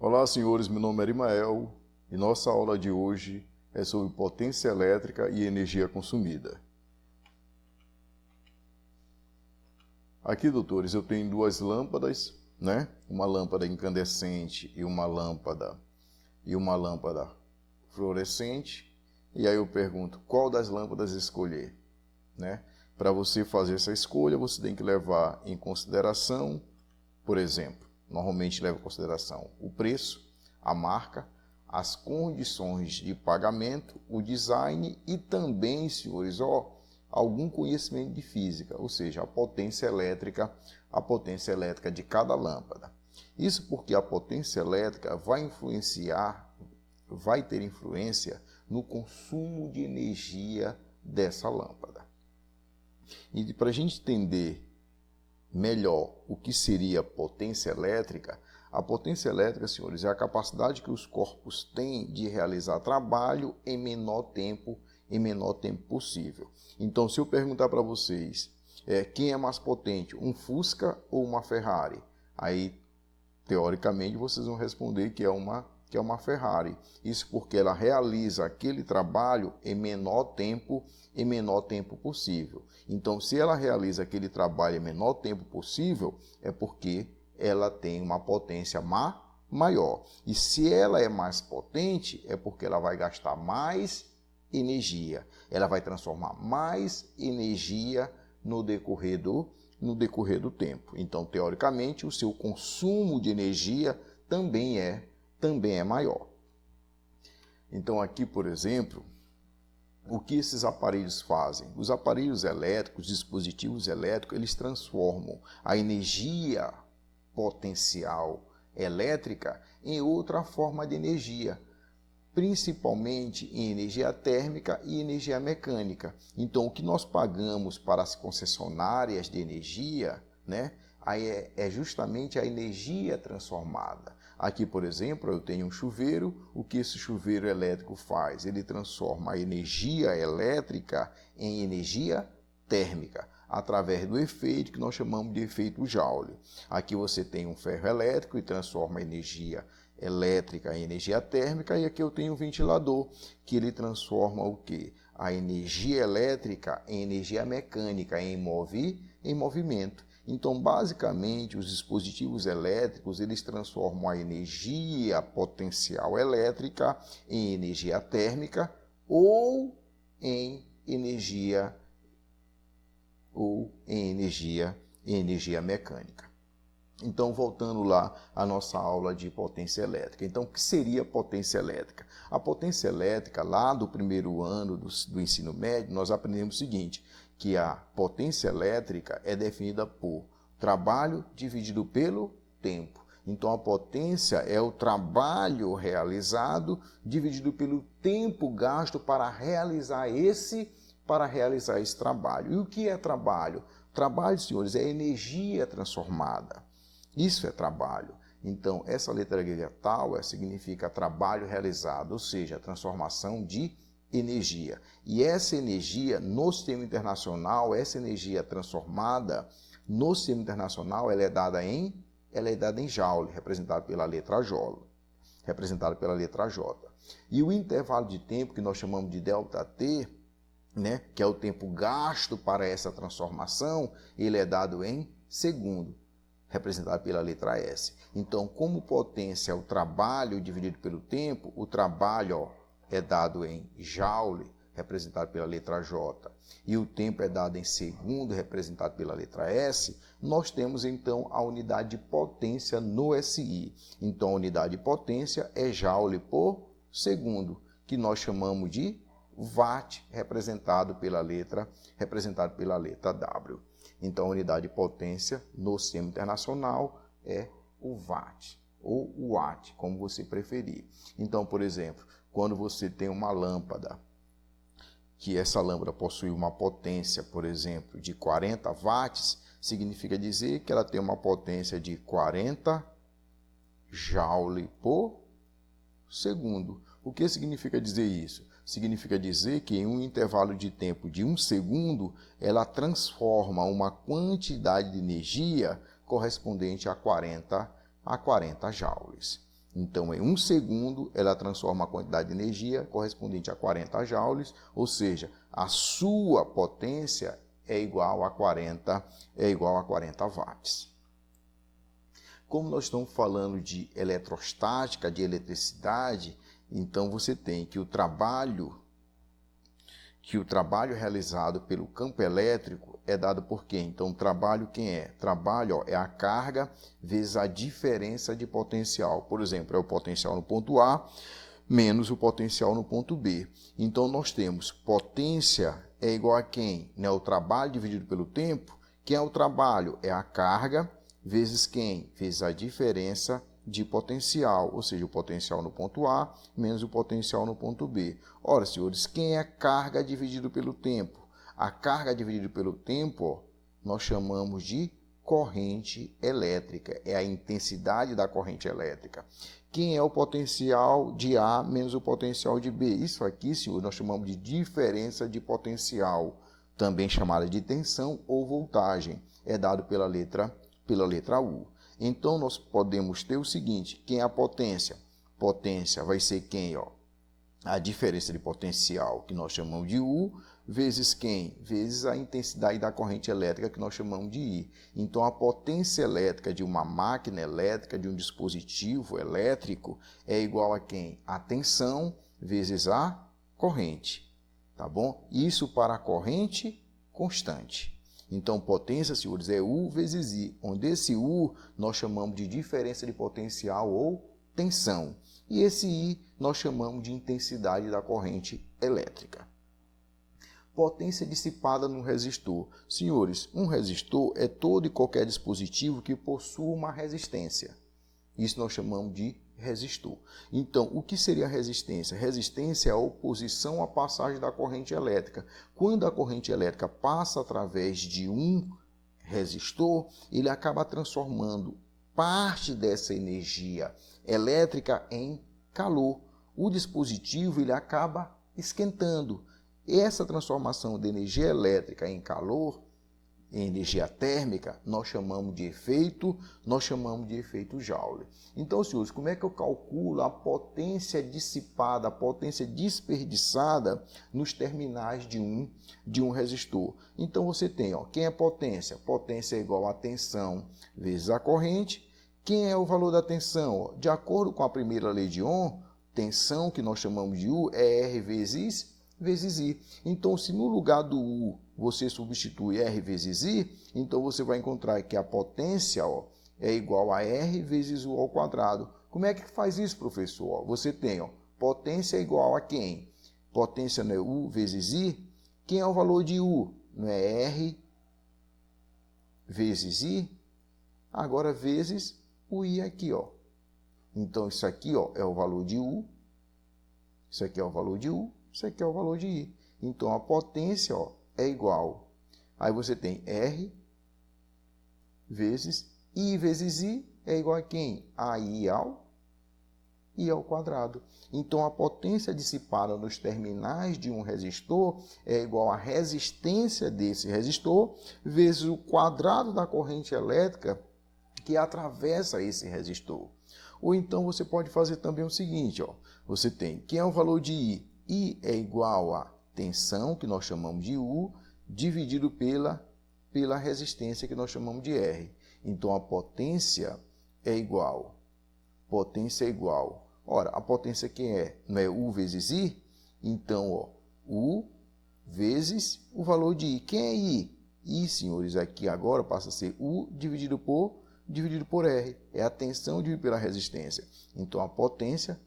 Olá, senhores, meu nome é Arimael e nossa aula de hoje é sobre potência elétrica e energia consumida. Aqui, doutores, eu tenho duas lâmpadas, né? Uma lâmpada incandescente e uma lâmpada fluorescente. E aí eu pergunto, qual das lâmpadas escolher, né? Para você fazer essa escolha, você tem que levar em consideração, por exemplo, normalmente leva em consideração o preço, a marca, as condições de pagamento, o design e também, senhores, algum conhecimento de física, ou seja, a potência elétrica de cada lâmpada. Isso porque a potência elétrica vai ter influência no consumo de energia dessa lâmpada. E para a gente entender melhor o que seria potência elétrica, a potência elétrica, senhores, é a capacidade que os corpos têm de realizar trabalho em menor tempo possível. Então, se eu perguntar para vocês, quem é mais potente, um Fusca ou uma Ferrari? Aí, teoricamente, vocês vão responder que é uma Ferrari. Isso porque ela realiza aquele trabalho em menor tempo possível. Então, se ela realiza aquele trabalho em menor tempo possível, é porque ela tem uma potência maior. E se ela é mais potente, é porque ela vai gastar mais energia. Ela vai transformar mais energia no decorrer do tempo. Então, teoricamente, o seu consumo de energia também é maior. Então, aqui, por exemplo, o que esses aparelhos fazem? Os aparelhos elétricos, dispositivos elétricos, eles transformam a energia potencial elétrica em outra forma de energia, principalmente em energia térmica e energia mecânica. Então, o que nós pagamos para as concessionárias de energia, né, aí é justamente a energia transformada. Aqui, por exemplo, eu tenho um chuveiro. O que esse chuveiro elétrico faz? Ele transforma a energia elétrica em energia térmica, através do efeito que nós chamamos de efeito Joule. Aqui você tem um ferro elétrico e transforma a energia elétrica em energia térmica, e aqui eu tenho um ventilador, que ele transforma o quê? A energia elétrica em energia mecânica, em movimento. Então, basicamente, os dispositivos elétricos, eles transformam a energia potencial elétrica em energia térmica ou em energia mecânica. Então, voltando lá à nossa aula de potência elétrica. Então, o que seria potência elétrica? A potência elétrica, lá do primeiro ano do ensino médio, nós aprendemos o seguinte, que a potência elétrica é definida por trabalho dividido pelo tempo. Então, a potência é o trabalho realizado dividido pelo tempo gasto para realizar esse trabalho. E o que é trabalho? Trabalho, senhores, é energia transformada. Isso é trabalho. Então, essa letra grega tau significa trabalho realizado, ou seja, transformação de energia. E essa energia no sistema internacional, essa energia transformada no sistema internacional, ela é dada em Joule, representado pela letra J. E o intervalo de tempo que nós chamamos de ΔT, né, que é o tempo gasto para essa transformação, ele é dado em segundo, representado pela letra S. Então, como potência é o trabalho dividido pelo tempo, o trabalho é dado em Joule, representado pela letra J, e o tempo é dado em segundo, representado pela letra S, nós temos então a unidade de potência no SI. Então, a unidade de potência é Joule por segundo, que nós chamamos de Watt, representado pela letra W. Então, a unidade de potência no sistema internacional é o Watt, ou o Watt, como você preferir. Então, por exemplo, quando você tem uma lâmpada, que essa lâmpada possui uma potência, por exemplo, de 40 watts, significa dizer que ela tem uma potência de 40 joule por segundo. O que significa dizer isso? Significa dizer que em um intervalo de tempo de 1 segundo, ela transforma uma quantidade de energia correspondente a 40 joules. Então, em 1 segundo, ela transforma a quantidade de energia correspondente a 40 joules, ou seja, a sua potência é igual a 40 watts. Como nós estamos falando de eletrostática, de eletricidade, então você tem que o trabalho realizado pelo campo elétrico é dado por quem? Então, o trabalho quem é? Trabalho é a carga vezes a diferença de potencial. Por exemplo, é o potencial no ponto A menos o potencial no ponto B. Então, nós temos potência é igual a quem? O trabalho dividido pelo tempo. Quem é o trabalho? É a carga vezes quem? Vezes a diferença de potencial, ou seja, o potencial no ponto A menos o potencial no ponto B. Ora, senhores, quem é a carga dividido pelo tempo? A carga dividida pelo tempo, nós chamamos de corrente elétrica, é a intensidade da corrente elétrica. Quem é o potencial de A menos o potencial de B? Isso aqui, senhores, nós chamamos de diferença de potencial, também chamada de tensão ou voltagem, é dado pela letra U. Então, nós podemos ter o seguinte, quem é a potência? Potência vai ser quem? A diferença de potencial, que nós chamamos de U, vezes quem? Vezes a intensidade da corrente elétrica, que nós chamamos de I. Então, a potência elétrica de uma máquina elétrica, de um dispositivo elétrico, é igual a quem? A tensão vezes a corrente. Tá bom? Isso para a corrente constante. Então, potência, senhores, é U vezes I, onde esse U nós chamamos de diferença de potencial ou tensão. E esse I nós chamamos de intensidade da corrente elétrica. Potência dissipada no resistor. Senhores, um resistor é todo e qualquer dispositivo que possua uma resistência. Isso nós chamamos de resistor. Então, o que seria a resistência? Resistência é a oposição à passagem da corrente elétrica. Quando a corrente elétrica passa através de um resistor, ele acaba transformando parte dessa energia elétrica em calor. O dispositivo ele acaba esquentando. Essa transformação de energia elétrica em calor, em energia térmica, nós chamamos de efeito Joule. Então, senhores, como é que eu calculo a potência dissipada, a potência desperdiçada nos terminais de um resistor? Então, você tem, quem é potência? Potência é igual a tensão vezes a corrente. Quem é o valor da tensão? De acordo com a primeira lei de Ohm, tensão, que nós chamamos de U, é R vezes I. Então, se no lugar do U você substitui R vezes I, então você vai encontrar que a potência é igual a R vezes U ao quadrado. Como é que faz isso, professor? Você tem, potência é igual a quem? Potência não é U vezes I? Quem é o valor de U? Não é R vezes I? Agora, vezes o I aqui, Então, isso aqui, é o valor de U. Isso aqui é o valor de U. Isso aqui é o valor de I. Então, a potência, é igual. Aí você tem R vezes I vezes I é igual a quem? A I ao quadrado. Então, a potência dissipada nos terminais de um resistor é igual à resistência desse resistor vezes o quadrado da corrente elétrica que atravessa esse resistor. Ou então, você pode fazer também o seguinte, você tem, quem é o valor de I? I é igual a tensão, que nós chamamos de U, dividido pela resistência, que nós chamamos de R. Então, a potência é igual. Ora, a potência quem é? Não é U vezes I? Então, U vezes o valor de I. Quem é I? I, senhores, aqui agora passa a ser U dividido por R. É a tensão dividido pela resistência. Então, a potência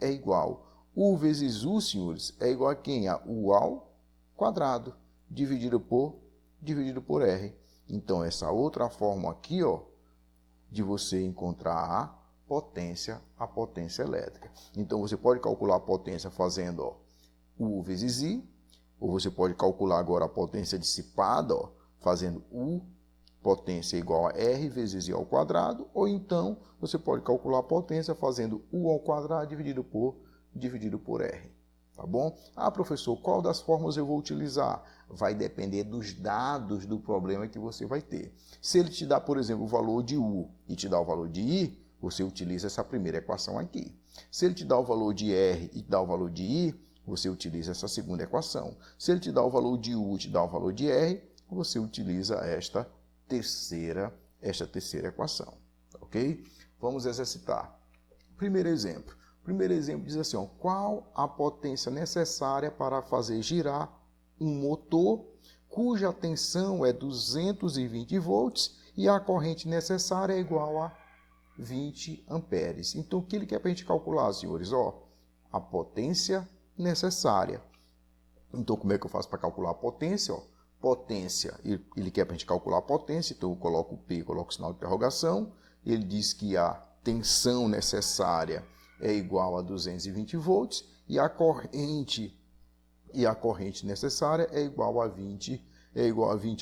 é igual. U vezes U, senhores, é igual a quem? A U ao quadrado, dividido por R. Então, essa outra forma aqui, de você encontrar a potência elétrica. Então, você pode calcular a potência fazendo U vezes I, ou você pode calcular agora a potência dissipada, fazendo U, potência igual a R vezes I ao quadrado, ou então você pode calcular a potência fazendo U ao quadrado dividido por R. Tá bom? Professor, qual das formas eu vou utilizar? Vai depender dos dados do problema que você vai ter. Se ele te dá, por exemplo, o valor de U e te dá o valor de I, você utiliza essa primeira equação aqui. Se ele te dá o valor de R e te dá o valor de I, você utiliza essa segunda equação. Se ele te dá o valor de U e te dá o valor de R, você utiliza esta terceira equação. Ok? Vamos exercitar. Primeiro exemplo. O primeiro exemplo diz assim, ó, qual a potência necessária para fazer girar um motor cuja tensão é 220 volts e a corrente necessária é igual a 20 amperes. Então, o que ele quer para a gente calcular, senhores? Ó, a potência necessária. Então, como é que eu faço para calcular a potência? Ó, potência, ele quer para a gente calcular a potência, então eu coloco o P, coloco o sinal de interrogação. Ele diz que a tensão necessária é igual a 220 volts e a corrente necessária é igual a 20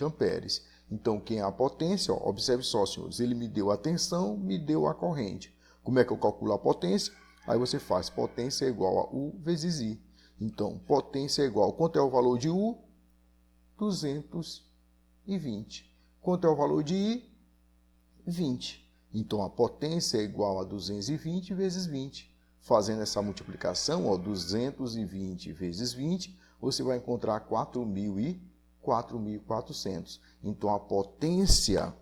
amperes. Então, quem é a potência? Ó, observe só, senhores, ele me deu a tensão, me deu a corrente. Como é que eu calculo a potência? Aí você faz potência é igual a U vezes I. Então, potência é igual, quanto é o valor de U? 220. Quanto é o valor de I? 20. Então, a potência é igual a 220 vezes 20. Fazendo essa multiplicação, ó, 220 vezes 20, você vai encontrar 4.400. Então, a potência,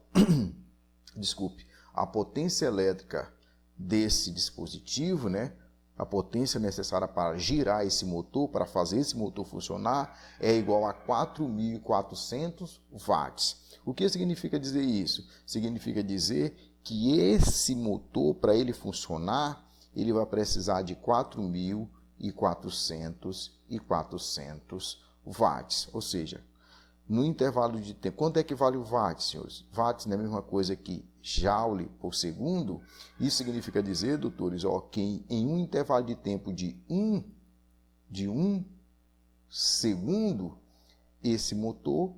a potência elétrica desse dispositivo, né? A potência necessária para girar esse motor, para fazer esse motor funcionar, é igual a 4.400 watts. O que significa dizer isso? Significa dizer que esse motor, para ele funcionar, ele vai precisar de 4.400 watts. Ou seja, no intervalo de tempo, quanto é que vale o watt, senhores? Watts não é a mesma coisa que joule por segundo. Isso significa dizer, doutores, ó, que em um intervalo de tempo de um segundo, esse motor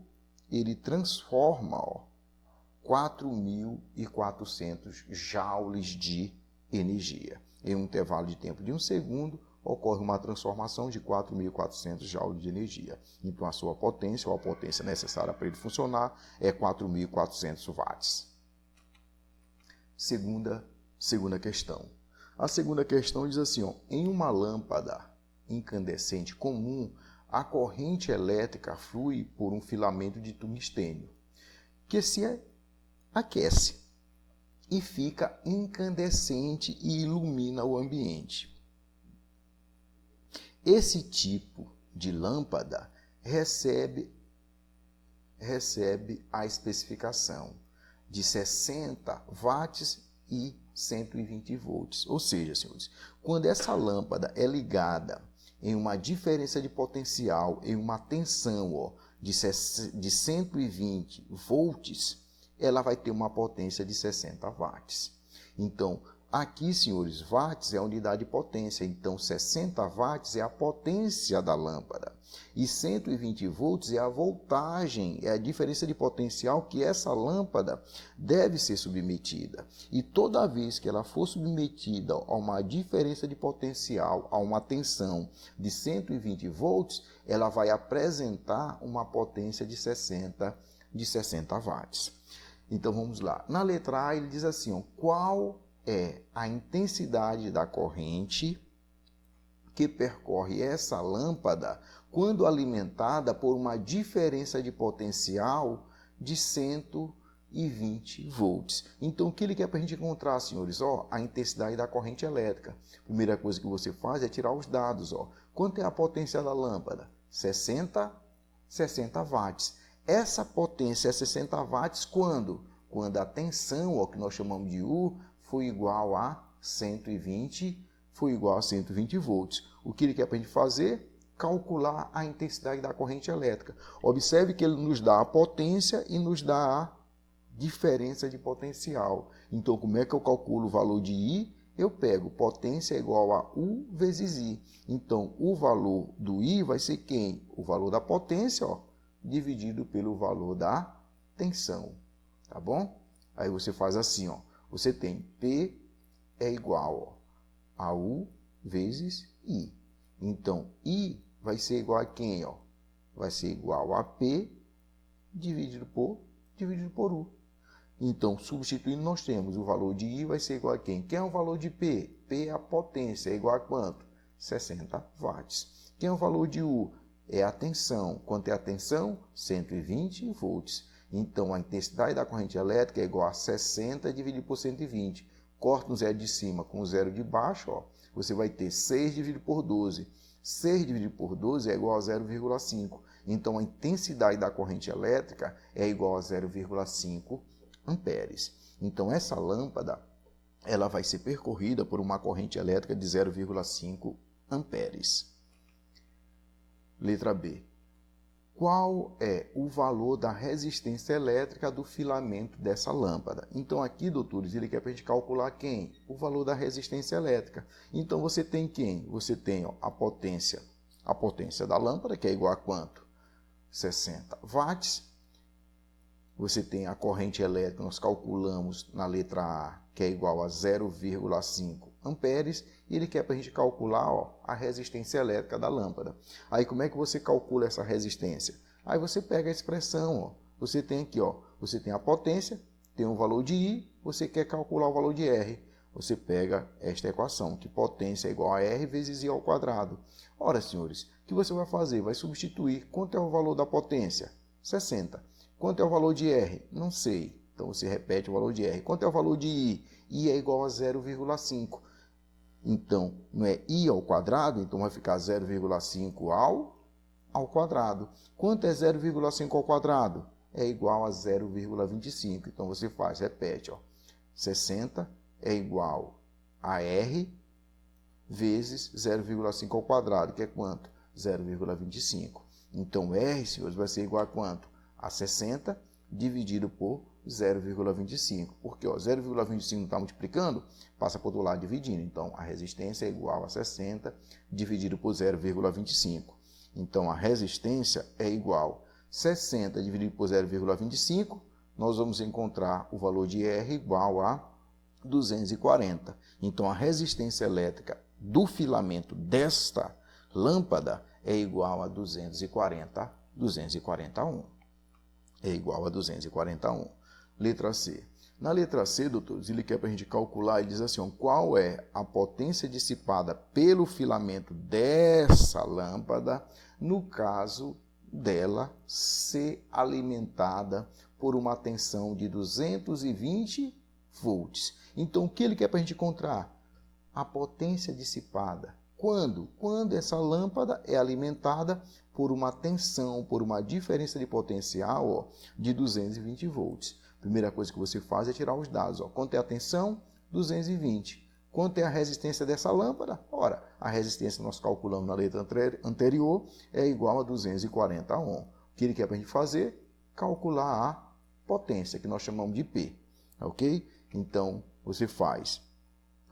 ele transforma, ó, 4.400 joules de energia. Em um intervalo de tempo de um segundo, ocorre uma transformação de 4.400 joules de energia. Então, a sua potência, ou a potência necessária para ele funcionar, é 4.400 watts. Segunda questão. A segunda questão diz assim, ó, em uma lâmpada incandescente comum, a corrente elétrica flui por um filamento de tungstênio, que se aquece e fica incandescente e ilumina o ambiente. Esse tipo de lâmpada recebe a especificação de 60 watts e 120 volts. Ou seja, senhores, quando essa lâmpada é ligada em uma diferença de potencial, em uma tensão, ó, de 120 volts, ela vai ter uma potência de 60 watts. Então, aqui, senhores, watts é a unidade de potência, então 60 watts é a potência da lâmpada. E 120 volts é a voltagem, é a diferença de potencial que essa lâmpada deve ser submetida. E toda vez que ela for submetida a uma diferença de potencial, a uma tensão de 120 volts, ela vai apresentar uma potência de 60 watts. Então, vamos lá. Na letra A, ele diz assim, ó, qual é a intensidade da corrente que percorre essa lâmpada quando alimentada por uma diferença de potencial de 120 volts. Então, o que ele quer para a gente encontrar, senhores? Ó, a intensidade da corrente elétrica. Primeira coisa que você faz é tirar os dados. Ó. Quanto é a potência da lâmpada? 60 watts. Essa potência é 60 watts quando? Quando a tensão, ó, que nós chamamos de U, foi igual a 120 volts. O que ele quer para a gente fazer? Calcular a intensidade da corrente elétrica. Observe que ele nos dá a potência e nos dá a diferença de potencial. Então, como é que eu calculo o valor de I? Eu pego potência igual a U vezes I. Então, o valor do I vai ser quem? O valor da potência, ó, dividido pelo valor da tensão. Tá bom? Aí você faz assim, ó. Você tem P é igual a U vezes I. Então, I vai ser igual a quem? Ó? Vai ser igual a P dividido por U. Então, substituindo, nós temos o valor de I vai ser igual a quem? Quem é o valor de P? P é a potência, é igual a quanto? 60 watts. Quem é o valor de U? É a tensão. Quanto é a tensão? 120 volts. Então, a intensidade da corrente elétrica é igual a 60 dividido por 120. Corta um zero de cima com o zero de baixo, ó, você vai ter 6 dividido por 12. 6 dividido por 12 é igual a 0,5. Então, a intensidade da corrente elétrica é igual a 0,5 amperes. Então, essa lâmpada ela vai ser percorrida por uma corrente elétrica de 0,5 amperes. Letra B. Qual é o valor da resistência elétrica do filamento dessa lâmpada? Então, aqui, doutores, ele quer para a gente calcular quem? O valor da resistência elétrica. Então, você tem quem? Você tem ó, a potência da lâmpada, que é igual a quanto? 60 watts. Você tem a corrente elétrica, nós calculamos na letra A, que é igual a 0,5 amperes, e ele quer para a gente calcular ó, a resistência elétrica da lâmpada. Aí como é que você calcula essa resistência? Aí você pega a expressão, ó, você tem aqui, ó, você tem a potência, tem o valor de I, você quer calcular o valor de R. Você pega esta equação, que potência é igual a R vezes I ao quadrado. Ora, senhores, o que você vai fazer? Vai substituir. Quanto é o valor da potência? 60. Quanto é o valor de R? Não sei. Então, você repete o valor de R. Quanto é o valor de I? I é igual a 0,5. Então, não é I ao quadrado, então vai ficar 0,5 ao quadrado. Quanto é 0,5 ao quadrado? É igual a 0,25. Então, você faz, repete, ó. 60 é igual a R vezes 0,5 ao quadrado, que é quanto? 0,25. Então, R, senhores, vai ser igual a quanto? A 60 dividido por 0,25. Porque 0,25 está multiplicando, passa para o outro lado dividindo. Então, a resistência é igual a 60 dividido por 0,25. Então, a resistência é igual a 60 dividido por 0,25. Nós vamos encontrar o valor de R igual a 240. Então, a resistência elétrica do filamento desta lâmpada é igual a 240 ohm. É igual a 240 ohm. Letra C. Na letra C, doutores, ele quer para a gente calcular, ele diz assim, ó, qual é a potência dissipada pelo filamento dessa lâmpada no caso dela ser alimentada por uma tensão de 220 volts. Então, o que ele quer para a gente encontrar? A potência dissipada. Quando? Quando essa lâmpada é alimentada por uma tensão, por uma diferença de potencial ó, de 220 volts. Primeira coisa que você faz é tirar os dados. Ó. Quanto é a tensão? 220. Quanto é a resistência dessa lâmpada? Ora, a resistência que nós calculamos na letra anterior é igual a 240 ohm. O que ele quer para a gente fazer? Calcular a potência, que nós chamamos de P. Ok? Então, você faz.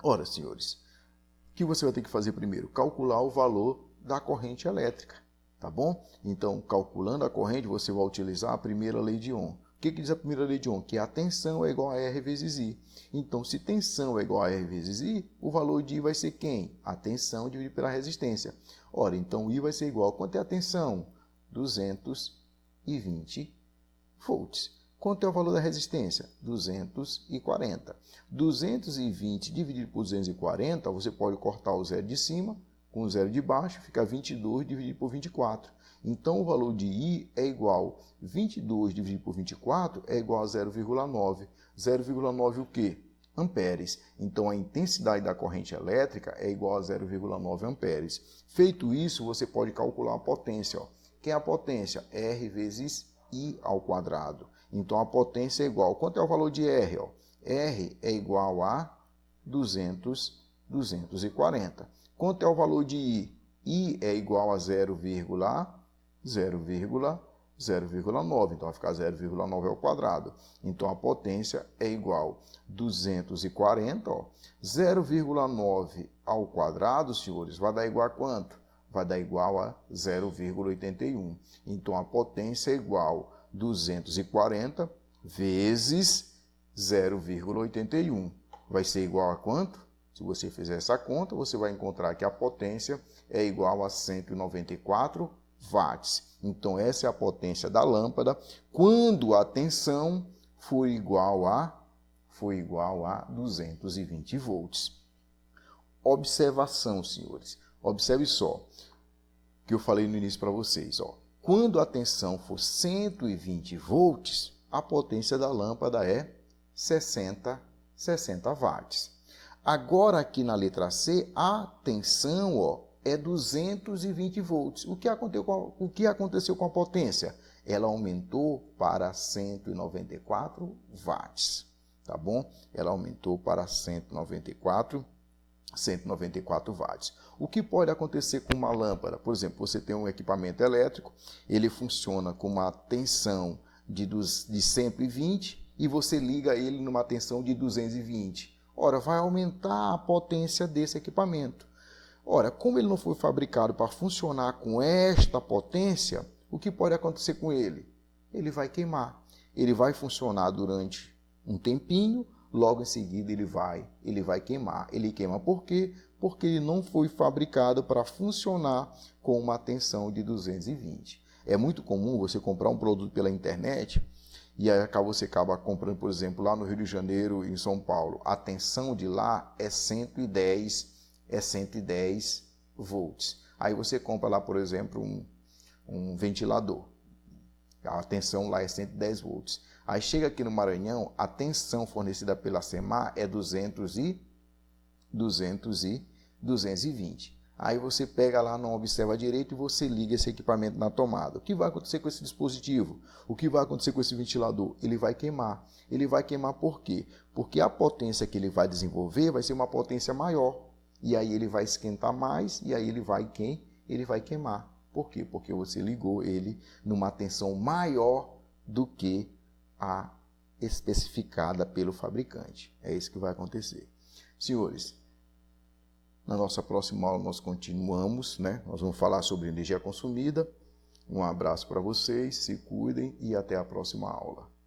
Ora, senhores, o que você vai ter que fazer primeiro? Calcular o valor da corrente elétrica, tá bom? Então, calculando a corrente, você vai utilizar a primeira lei de Ohm. O que diz a primeira lei de Ohm? Que a tensão é igual a R vezes I. Então, se tensão é igual a R vezes I, o valor de I vai ser quem? A tensão dividido pela resistência. Ora, então I vai ser igual a quanto é a tensão? 220 volts. Quanto é o valor da resistência? 240. 220 dividido por 240, você pode cortar o zero de cima com o zero de baixo, fica 22 dividido por 24. Então, o valor de I é igual a 22 dividido por 24 é igual a 0,9. 0,9 o quê? Amperes. Então, a intensidade da corrente elétrica é igual a 0,9 amperes. Feito isso, você pode calcular a potência. Ó. Que é a potência? R vezes I ao quadrado. Então, a potência é igual. Quanto é o valor de R? Ó? R é igual a 240. Quanto é o valor de I? I é igual a 0,09. Então, vai ficar 0,9 ao quadrado. Então, a potência é igual a 240. 0,9 ao quadrado, senhores, vai dar igual a quanto? Vai dar igual a 0,81. Então, a potência é igual a 240 vezes 0,81. Vai ser igual a quanto? Se você fizer essa conta, você vai encontrar que a potência é igual a 194 watts. Então, essa é a potência da lâmpada quando a tensão foi igual a 220 volts. Observação, senhores. Observe só que eu falei no início para vocês. Ó. Quando a tensão for 120 volts, a potência da lâmpada é 60 watts. Agora, aqui na letra C, a tensão, ó, é 220 volts. O que aconteceu com a potência? Ela aumentou para 194 watts, tá bom? Ela aumentou para 194 watts. O que pode acontecer com uma lâmpada? Por exemplo, você tem um equipamento elétrico, ele funciona com uma tensão de 120 e você liga ele numa tensão de 220. Ora, vai aumentar a potência desse equipamento. Ora, como ele não foi fabricado para funcionar com esta potência, o que pode acontecer com ele? Ele vai queimar. Ele vai funcionar durante um tempinho, logo em seguida ele vai queimar. Ele queima por quê? Porque ele não foi fabricado para funcionar com uma tensão de 220. É muito comum você comprar um produto pela internet e aí você acaba comprando, por exemplo, lá no Rio de Janeiro, em São Paulo, a tensão de lá é 110 volts. Aí você compra lá, por exemplo, um ventilador. A tensão lá é 110 volts. Aí chega aqui no Maranhão, a tensão fornecida pela SEMAR é 220. Aí você pega lá, não observa direito e você liga esse equipamento na tomada. O que vai acontecer com esse dispositivo? O que vai acontecer com esse ventilador? Ele vai queimar. Ele vai queimar por quê? Porque a potência que ele vai desenvolver vai ser uma potência maior. E aí ele vai esquentar mais e aí ele vai queimar. Por quê? Porque você ligou ele numa tensão maior do que a especificada pelo fabricante. É isso que vai acontecer. Senhores, na nossa próxima aula nós continuamos, né? Nós vamos falar sobre energia consumida. Um abraço para vocês, se cuidem e até a próxima aula.